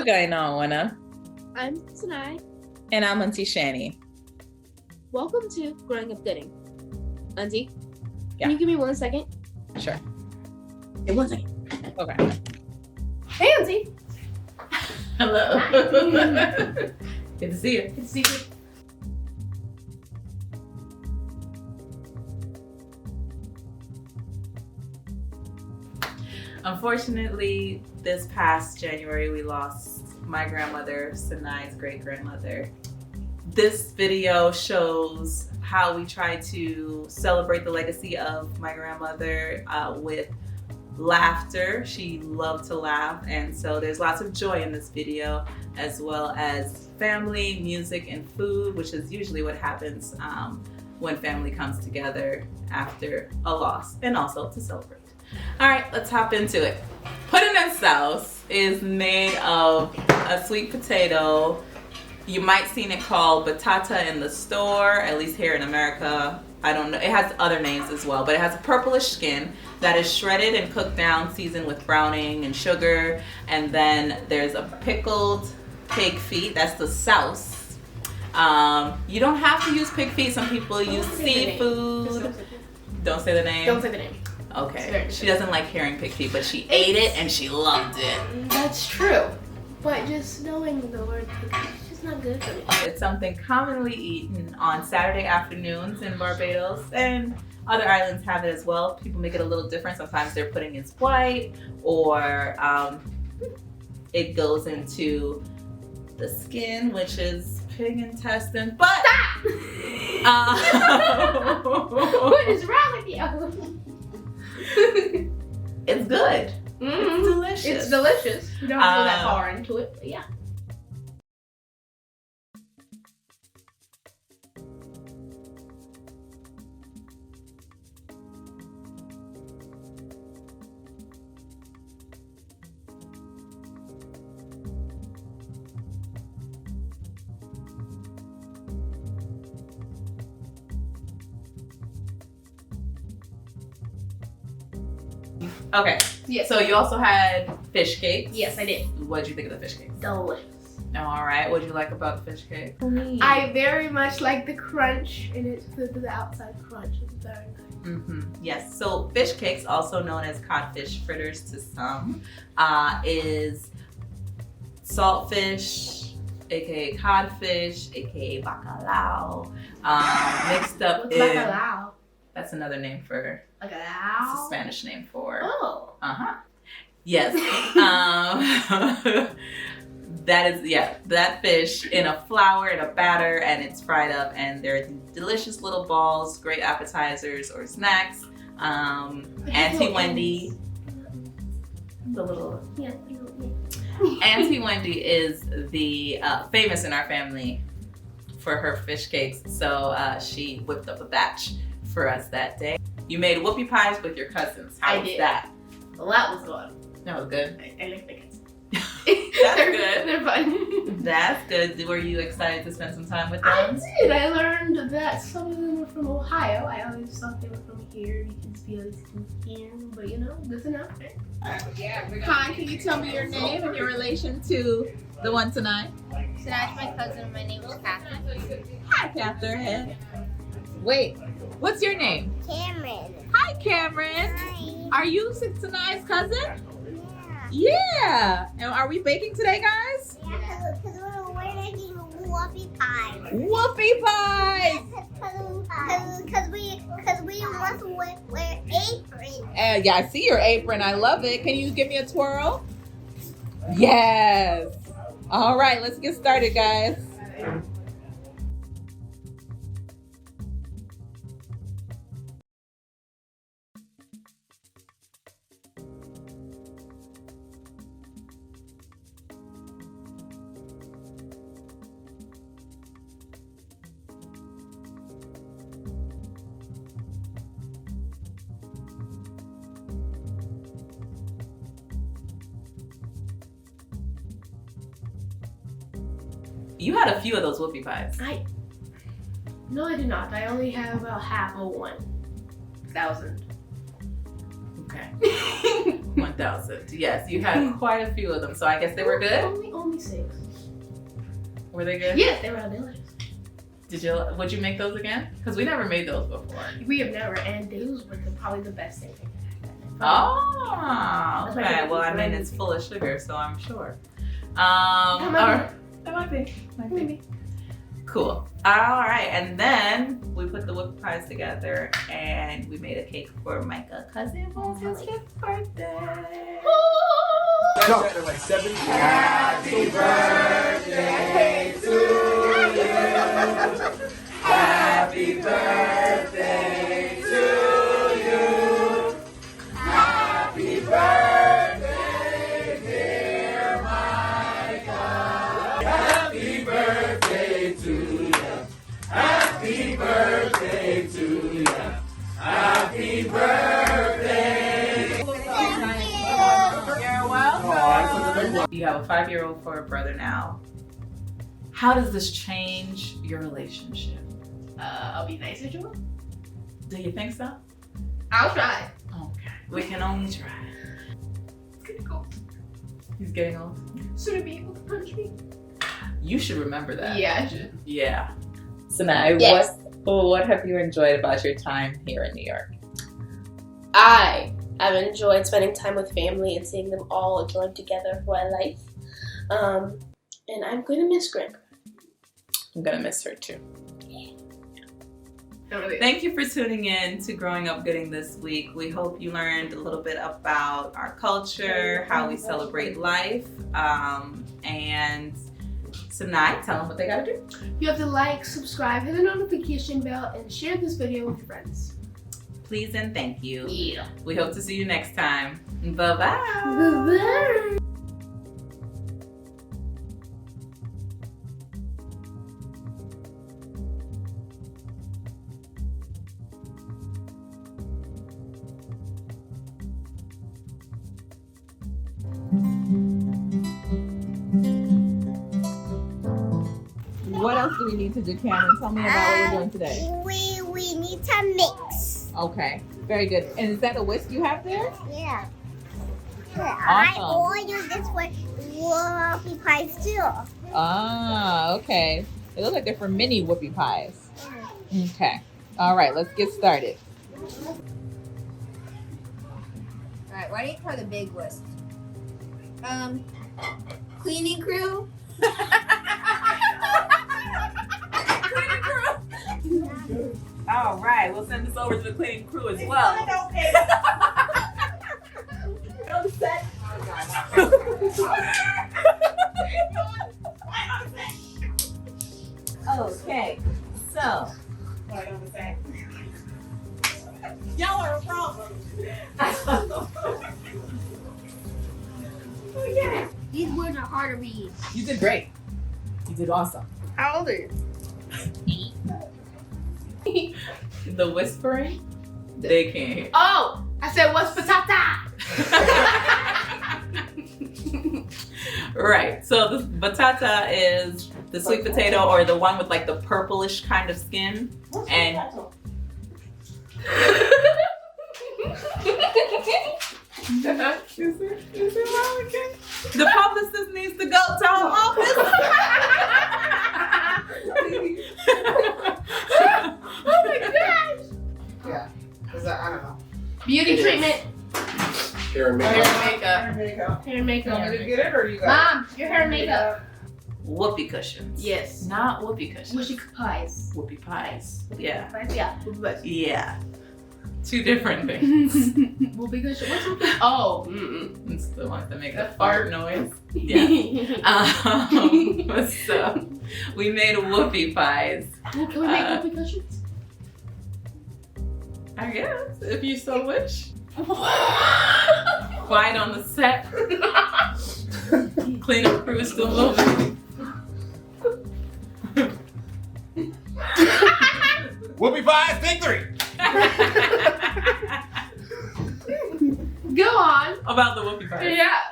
Gainawana. I'm Sinai. And I'm Auntie Shani. Welcome to Growing Up Gooding. Auntie, Yeah. Can you give me 1 second? Sure. Hey, 1 second. Okay. Hey, Auntie. Hello. Hi. Good to see you. Good to see you. Unfortunately, this past January, we lost my grandmother, Sinai's great-grandmother. This video shows how we try to celebrate the legacy of my grandmother with laughter. She loved to laugh, and so there's lots of joy in this video, as well as family, music, and food, which is usually what happens when family comes together after a loss, and also to celebrate. All right, let's hop into it. Pudding and sauce is made of a sweet potato. You might seen it called batata in the store, at least here in America. I don't know, it has other names as well, but it has a purplish skin that is shredded and cooked down, seasoned with browning and sugar. And then there's a pickled pig feet, that's the sauce. You don't have to use pig feet, some people use seafood. Don't say the name? Don't say the name. Okay, she doesn't like hearing pig feet, but she ate it and she loved it. That's true. But just knowing the word pig feet is just not good for me. It's something commonly eaten on Saturday afternoons in Barbados, and other islands have it as well. People make it a little different. Sometimes they're putting in white, or it goes into the skin, which is pig intestine. But stop! What is wrong with you? It's good. It's delicious. It's delicious. You don't have to go that far into it, but yeah. Okay. Yes. So you also had fish cakes. Yes, I did. What did you think of the fish cakes? Delicious. All right. What did you like about the fish cake? I very much like the crunch, and it's the outside crunch is very nice. Yes. So fish cakes, also known as codfish fritters to some, is saltfish, aka codfish, aka bacalao, mixed up What's in. bacalao? That's another name for. Bacalao? It's a Spanish name for. Oh. Yes. That is, yeah, that fish in a flour, in a batter, and it's fried up, and they're delicious little balls, great appetizers or snacks. Auntie Wendy, the little, Auntie Wendy is the famous in our family for her fish cakes, so she whipped up a batch for us that day. You made whoopie pies with your cousins. How was that? Well, that was fun. That was good. I like the kids. That's good. They're fun. That's good. Were you excited to spend some time with them? I did. I learned that some of them were from Ohio. I always thought they were from here because Felix from here, but you know, good to know. Hi, can you tell me your name and your relation to the one tonight? So that's my cousin. My name is Catherine. Hi, Catherine. Wait, what's your name? Cameron. Hi, Cameron. Hi. Are you Sinai's cousin? Yeah. Yeah. And are we baking today, guys? Yeah, because we're making whoopie pies. Whoopie pies. Because we want to wear aprons. Yeah, I see your apron. I love it. Can you give me a twirl? Yes. All right, let's get started, guys. You had a few of those whoopie pies. No, I did not. I only have about half of 1,000. Okay. 1,000. Yes, you had quite a few of them, so I guess they were good. Only 6. Were they good? Yes, they were delicious. Would you make those again? Because we never made those before. We have never, and those were probably the best thing. Oh, That's okay. like Well, I mean, crazy. it's full of sugar, so I'm sure. That might be. Maybe. Cool. All right, and then we put the whoopie pies together, and we made a cake for Micah because it was his 5th birthday. Like 7. Happy birthday to you. Happy birthday to you. Happy birthday, dear Micah. Happy birthday to you. Happy birthday to you. Happy birthday. You're welcome. You have a 5-year-old for a brother now. How does this change your relationship? I'll be nicer to him. Do you think so? I'll try. Okay. We can only try. It's gonna go. He's getting old. Should he be able to punch me? You should remember that. Yeah, I should. Yeah. Sanai, Yes. what have you enjoyed about your time here in New York? I have enjoyed spending time with family and seeing them all join together for my life. And I'm going to miss Grandpa. I'm gonna miss her too. Don't really. Thank you for tuning in to Growing Up Gooding this week. We hope you learned a little bit about our culture, how we celebrate life, and Sanai, tell them what they gotta do. You have to like, subscribe, hit the notification bell, and share this video with your friends. Please and thank you. Yeah. We hope to see you next time. Bye-bye. Bye-bye. What else do we need to do, Cameron? Tell me about what we're doing today. We need to mix. Okay, very good. And is that a whisk you have there? Yeah. I Awesome. or use this for whoopie pies too. Ah, okay. They look like they're for mini whoopie pies. Okay. All right, let's get started. Alright, why don't you try the big list? Cleaning crew. All right, we'll send this over to the cleaning crew as well. Okay, so. Y'all are a problem. These words are hard to read. You did great. You did awesome. How old are you? The whispering, they can't hear. Oh, I said, what's patata? Right, so the batata is the sweet potato or the one with like the purplish kind of skin. And the publicist needs to go to her office. Oh my gosh. Yeah, because I don't know. Beauty treatment. Hair and Hair makeup. and makeup. Hair and You want me to makeup. get it or you got Mom, your hair and makeup. Whoopee cushions. Yes. Not whoopee cushions. Wishy pies. Whoopee pies. Yeah. Yeah. Whoopie Yeah. Two different things. Whoopie cushion. What's whoopie? Oh. Mm-mm. It's the ones that make the The fart fart. noise. Yeah. So we made whoopie pies. Well, can we make whoopie cushions? I guess, if you so wish. Quiet on the set. Cleanup crew is still moving. Whoopie pies, victory! Go on. About the whoopie pies. Yeah.